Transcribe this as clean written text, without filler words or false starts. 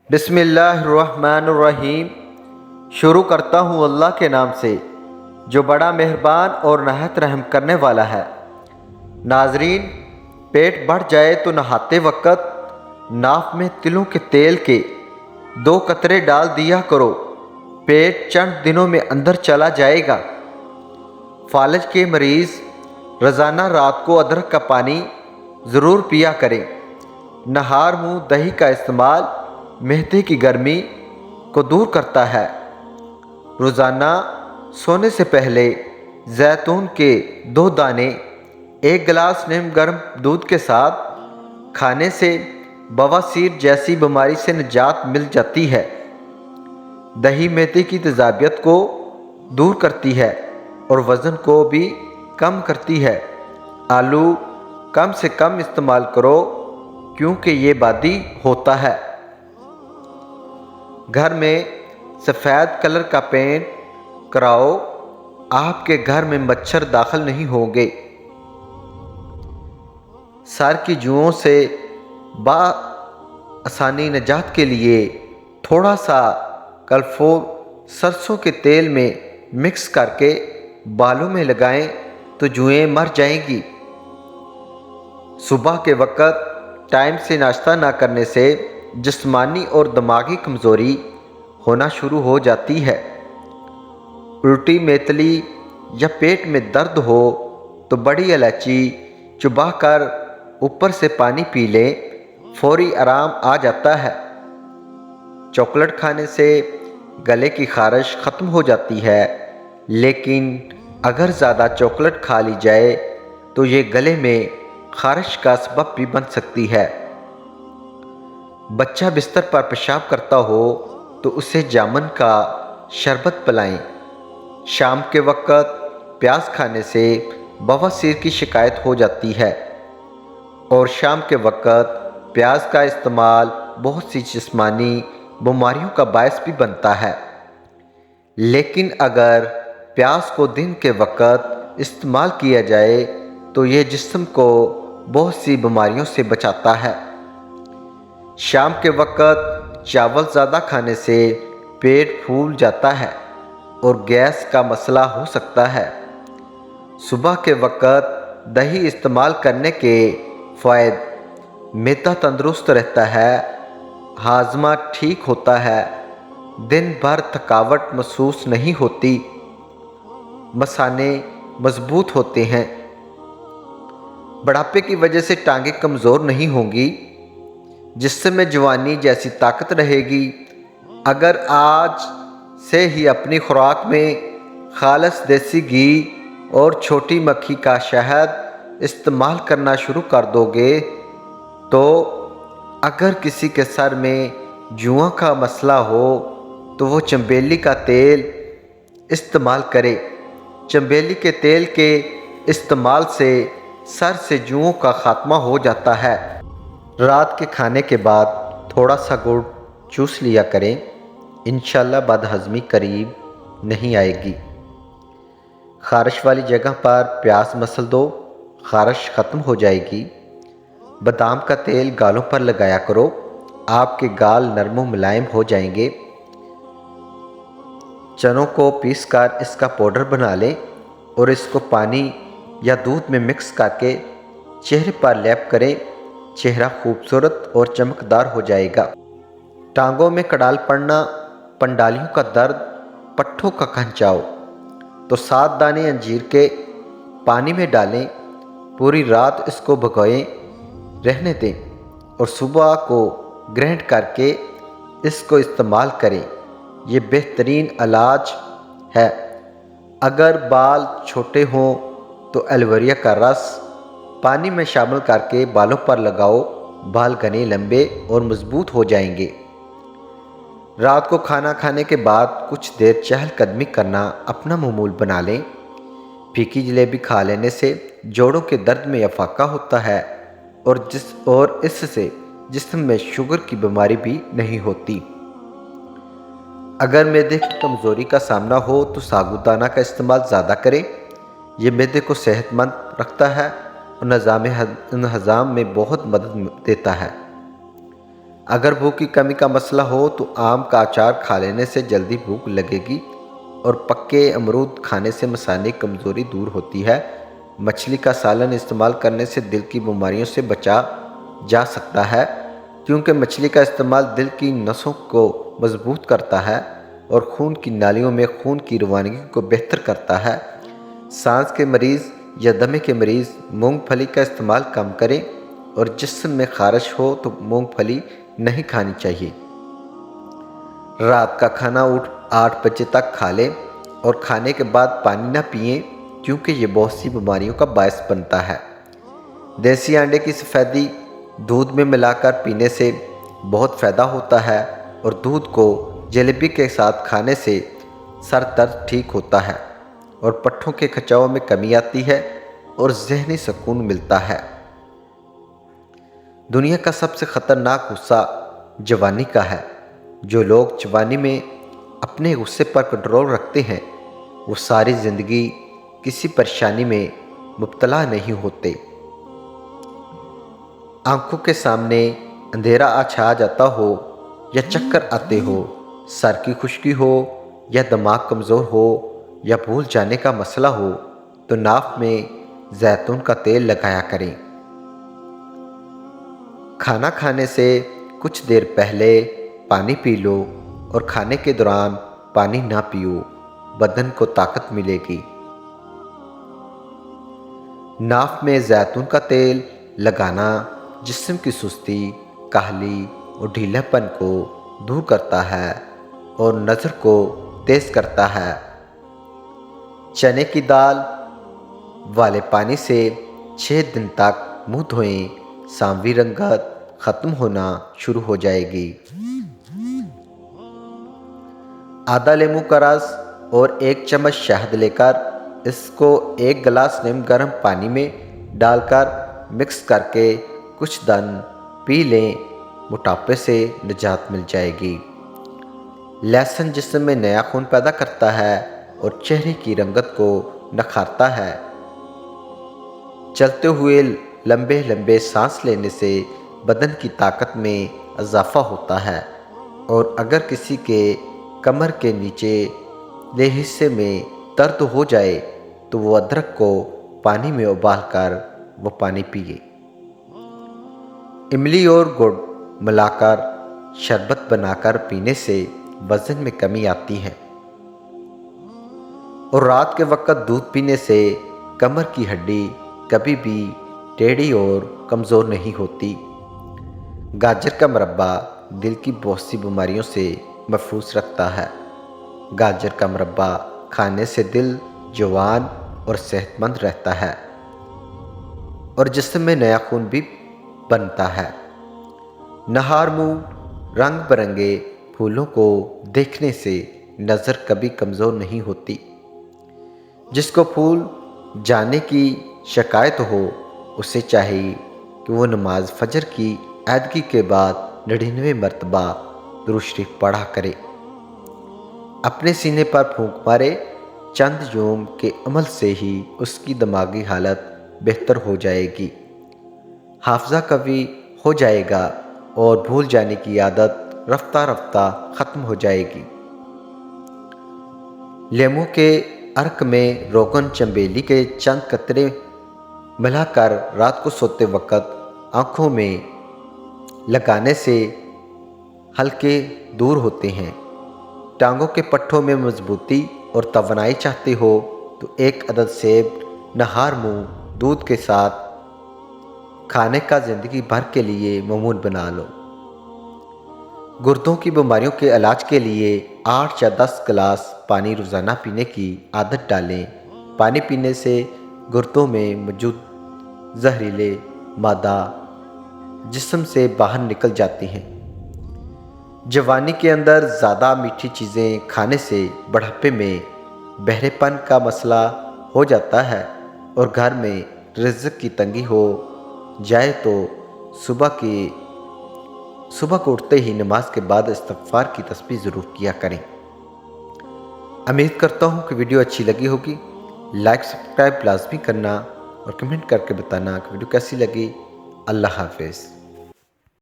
بسم اللہ الرحمن الرحیم۔ شروع کرتا ہوں اللہ کے نام سے جو بڑا مہربان اور نہایت رحم کرنے والا ہے۔ ناظرین، پیٹ بڑھ جائے تو نہاتے وقت ناف میں تلوں کے تیل کے 2 قطرے ڈال دیا کرو، پیٹ چند دنوں میں اندر چلا جائے گا۔ فالج کے مریض روزانہ رات کو ادرک کا پانی ضرور پیا کریں۔ نہار منہ دہی کا استعمال معدے کی گرمی کو دور کرتا ہے۔ روزانہ سونے سے پہلے زیتون کے 2 دانے 1 گلاس نیم گرم دودھ کے ساتھ کھانے سے بواسیر جیسی بیماری سے نجات مل جاتی ہے۔ دہی معدے کی تیزابیت کو دور کرتی ہے اور وزن کو بھی کم کرتی ہے۔ آلو کم سے کم استعمال کرو کیونکہ یہ بادی ہوتا ہے۔ گھر میں سفید کلر کا پینٹ کراؤ، آپ کے گھر میں مچھر داخل نہیں ہوں گے۔ سر کی جوؤں سے بآسانی نجات کے لیے تھوڑا سا کلفور سرسوں کے تیل میں مکس کر کے بالوں میں لگائیں تو جوئیں مر جائیں گی۔ صبح کے وقت ٹائم سے ناشتہ نہ کرنے سے جسمانی اور دماغی کمزوری ہونا شروع ہو جاتی ہے۔ الٹی میتلی یا پیٹ میں درد ہو تو بڑی الائچی چبا کر اوپر سے پانی پی لیں، فوری آرام آ جاتا ہے۔ چاکلیٹ کھانے سے گلے کی خارش ختم ہو جاتی ہے، لیکن اگر زیادہ چاکلیٹ کھا لی جائے تو یہ گلے میں خارش کا سبب بھی بن سکتی ہے۔ بچہ بستر پر پیشاب کرتا ہو تو اسے جامن کا شربت پلائیں۔ شام کے وقت پیاز کھانے سے بواسیر کی شکایت ہو جاتی ہے، اور شام کے وقت پیاز کا استعمال بہت سی جسمانی بیماریوں کا باعث بھی بنتا ہے۔ لیکن اگر پیاز کو دن کے وقت استعمال کیا جائے تو یہ جسم کو بہت سی بیماریوں سے بچاتا ہے۔ شام کے وقت چاول زیادہ کھانے سے پیٹ پھول جاتا ہے اور گیس کا مسئلہ ہو سکتا ہے۔ صبح کے وقت دہی استعمال کرنے کے فوائد: معدہ تندرست رہتا ہے، ہاضمہ ٹھیک ہوتا ہے، دن بھر تھکاوٹ محسوس نہیں ہوتی، مثانے مضبوط ہوتے ہیں، بڑھاپے کی وجہ سے ٹانگیں کمزور نہیں ہوں گی، جسم میں جوانی جیسی طاقت رہے گی۔ اگر آج سے ہی اپنی خوراک میں خالص دیسی گھی اور چھوٹی مکھی کا شہد استعمال کرنا شروع کر دو گے تو اگر کسی کے سر میں جوؤں کا مسئلہ ہو تو وہ چنبیلی کا تیل استعمال کرے۔ چنبیلی کے تیل کے استعمال سے سر سے جوؤں کا خاتمہ ہو جاتا ہے۔ رات کے کھانے کے بعد تھوڑا سا گڑ چوس لیا کریں، انشاءاللہ بدہضمی قریب نہیں آئے گی۔ خارش والی جگہ پر پیاز مسل دو، خارش ختم ہو جائے گی۔ بادام کا تیل گالوں پر لگایا کرو، آپ کے گال نرم و ملائم ہو جائیں گے۔ چنوں کو پیس کر اس کا پاؤڈر بنا لیں اور اس کو پانی یا دودھ میں مکس کر کے چہرے پر لیپ کریں، چہرہ خوبصورت اور چمکدار ہو جائے گا۔ ٹانگوں میں کڑال پڑنا، پنڈالیوں کا درد، پٹھوں کا کھنچاؤ تو 7 دانے انجیر کے پانی میں ڈالیں، پوری رات اس کو بھگوئے رہنے دیں اور صبح کو گرینڈ کر کے اس کو استعمال کریں، یہ بہترین علاج ہے۔ اگر بال چھوٹے ہوں تو ایلوویرا کا رس پانی میں شامل کر کے بالوں پر لگاؤ، بال گھنے لمبے اور مضبوط ہو جائیں گے۔ رات کو کھانا کھانے کے بعد کچھ دیر چہل قدمی کرنا اپنا معمول بنا لیں۔ پھیکی جلیبی کھا لینے سے جوڑوں کے درد میں افاقہ ہوتا ہے اور اس سے جسم میں شوگر کی بیماری بھی نہیں ہوتی۔ اگر معدے کی کمزوری کا سامنا ہو تو ساگودانہ کا استعمال زیادہ کریں، یہ معدے کو صحت مند رکھتا ہے اور نظام ہضم میں بہت مدد دیتا ہے۔ اگر بھوک کی کمی کا مسئلہ ہو تو آم کا اچار کھا لینے سے جلدی بھوک لگے گی اور پکے امرود کھانے سے مثانی کمزوری دور ہوتی ہے۔ مچھلی کا سالن استعمال کرنے سے دل کی بیماریوں سے بچا جا سکتا ہے، کیونکہ مچھلی کا استعمال دل کی نسوں کو مضبوط کرتا ہے اور خون کی نالیوں میں خون کی روانگی کو بہتر کرتا ہے۔ سانس کے مریض یا دمے کے مریض مونگ پھلی کا استعمال کم کریں، اور جسم میں خارش ہو تو مونگ پھلی نہیں کھانی چاہیے۔ رات کا کھانا 8 بجے تک کھا لیں اور کھانے کے بعد پانی نہ پئیں، کیونکہ یہ بہت سی بیماریوں کا باعث بنتا ہے۔ دیسی انڈے کی سفیدی دودھ میں ملا کر پینے سے بہت فائدہ ہوتا ہے، اور دودھ کو جلیبی کے ساتھ کھانے سے سر درد ٹھیک ہوتا ہے اور پٹھوں کے کھچاؤ میں کمی آتی ہے اور ذہنی سکون ملتا ہے۔ دنیا کا سب سے خطرناک غصہ جوانی کا ہے۔ جو لوگ جوانی میں اپنے غصے پر کنٹرول رکھتے ہیں وہ ساری زندگی کسی پریشانی میں مبتلا نہیں ہوتے۔ آنکھوں کے سامنے اندھیرا چھا جاتا ہو یا چکر آتے ہو، سر کی خشکی ہو یا دماغ کمزور ہو یا بھول جانے کا مسئلہ ہو تو ناف میں زیتون کا تیل لگایا کریں۔ کھانا کھانے سے کچھ دیر پہلے پانی پی لو اور کھانے کے دوران پانی نہ پیو، بدن کو طاقت ملے گی۔ ناف میں زیتون کا تیل لگانا جسم کی سستی، کاہلی اور ڈھیلا پن کو دور کرتا ہے اور نظر کو تیز کرتا ہے۔ چنے کی دال والے پانی سے 6 دن تک منہ دھوئیں، ساموی رنگت ختم ہونا شروع ہو جائے گی۔ آدھا لیموں کا رس اور 1 چمچ شہد لے کر اس کو 1 گلاس نیم گرم پانی میں ڈال کر مکس کر کے کچھ دن پی لیں، موٹاپے سے نجات مل جائے گی۔ لہسن جسم میں نیا خون پیدا کرتا ہے اور چہرے کی رنگت کو نکھارتا ہے۔ چلتے ہوئے لمبے لمبے سانس لینے سے بدن کی طاقت میں اضافہ ہوتا ہے، اور اگر کسی کے کمر کے نچلے حصے میں درد ہو جائے تو وہ ادرک کو پانی میں ابال کر وہ پانی پیے۔ املی اور گڑ ملا کر شربت بنا کر پینے سے وزن میں کمی آتی ہے، اور رات کے وقت دودھ پینے سے کمر کی ہڈی کبھی بھی ٹیڑھی اور کمزور نہیں ہوتی۔ گاجر کا مربع دل کی بہت سی بیماریوں سے محفوظ رکھتا ہے۔ گاجر کا مربع کھانے سے دل جوان اور صحت مند رہتا ہے اور جسم میں نیا خون بھی بنتا ہے۔ نہار منہ رنگ برنگے پھولوں کو دیکھنے سے نظر کبھی کمزور نہیں ہوتی۔ جس کو پھول جانے کی شکایت ہو اسے چاہیے کہ وہ نماز فجر کی ادائیگی کے بعد 99 مرتبہ درود شریف پڑھا کرے، اپنے سینے پر پھونک مارے۔ چند یوم کے عمل سے ہی اس کی دماغی حالت بہتر ہو جائے گی، حافظہ قوی ہو جائے گا اور بھول جانے کی عادت رفتہ رفتہ ختم ہو جائے گی۔ لیموں کے عرق میں روغن چنبیلی کے چند قطرے ملا کر رات کو سوتے وقت آنکھوں میں لگانے سے حلقے دور ہوتے ہیں۔ ٹانگوں کے پٹھوں میں مضبوطی اور توانائی چاہتے ہو تو 1 عدد سیب نہار منہ دودھ کے ساتھ کھانے کا زندگی بھر کے لیے معمول بنا لو۔ گردوں کی بیماریوں کے علاج کے لیے 8 یا 10 گلاس پانی روزانہ پینے کی عادت ڈالیں۔ پانی پینے سے گردوں میں موجود زہریلے مادہ جسم سے باہر نکل جاتی ہیں۔ جوانی کے اندر زیادہ میٹھی چیزیں کھانے سے بڑھاپے میں بہرے پن کا مسئلہ ہو جاتا ہے، اور گھر میں رزق کی تنگی ہو جائے تو صبح کو اٹھتے ہی نماز کے بعد استغفار کی تسبیح ضرور کیا کریں۔ امید کرتا ہوں کہ ویڈیو اچھی لگی ہوگی۔ لائک سبسکرائب لازمی کرنا اور کمنٹ کر کے بتانا کہ ویڈیو کیسی لگی۔ اللہ حافظ۔